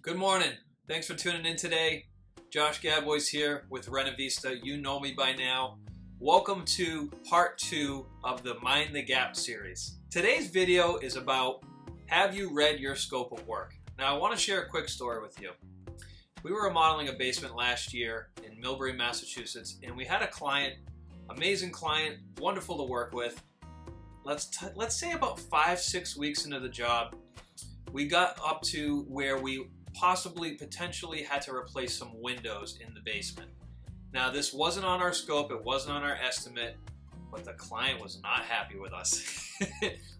Good morning. Thanks for tuning in today. Josh Gadbois here with RenoVista. You know me by now. Welcome to part 2 of the Mind the Gap series. Today's video is about, have you read your scope of work? Now I want to share a quick story with you. We were remodeling a basement last year in Millbury, Massachusetts, and we had a client, amazing client, wonderful to work with. Let's say about 5-6 weeks into the job, we got up to where we potentially had to replace some windows in the basement. Now this wasn't on our scope, it wasn't on our estimate, but the client was not happy with us.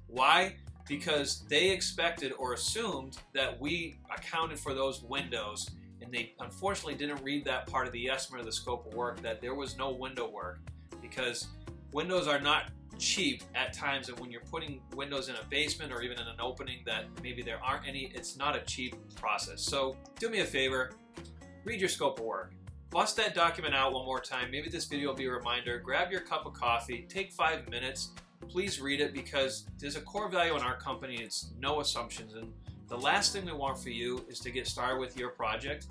Why? Because they expected or assumed that we accounted for those windows, and they unfortunately didn't read that part of the estimate of the scope of work, that there was no window work, because windows are not cheap at times, and when you're putting windows in a basement or even in an opening that maybe there aren't any, it's not a cheap process. So do me a favor, read your scope of work. Bust that document out one more time. Maybe this video will be a reminder. Grab your cup of coffee, take 5 minutes, please read it, because there's a core value in our company. It's no assumptions, and the last thing we want for you is to get started with your project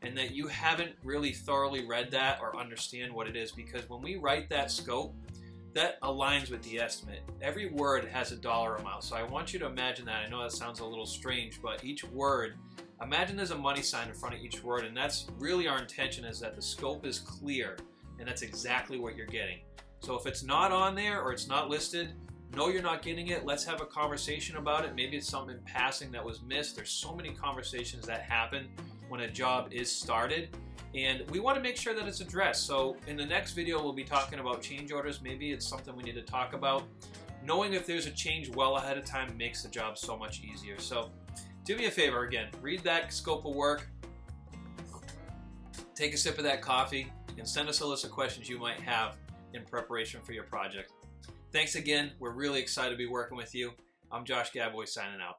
and that you haven't really thoroughly read that or understand what it is, because when we write that scope, that aligns with the estimate. Every word has a dollar amount. So I want you to imagine that. I know that sounds a little strange, but each word, imagine there's a money sign in front of each word, and that's really our intention, is that the scope is clear, and that's exactly what you're getting. So if it's not on there or it's not listed, know you're not getting it. Let's have a conversation about it. Maybe it's something in passing that was missed. There's so many conversations that happen when a job is started, and we want to make sure that it's addressed. So in the next video, we'll be talking about change orders. Maybe it's something we need to talk about. Knowing if there's a change well ahead of time makes the job so much easier. So do me a favor again, read that scope of work, take a sip of that coffee, and send us a list of questions you might have in preparation for your project. Thanks again. We're really excited to be working with you. I'm Josh Gadbois signing out.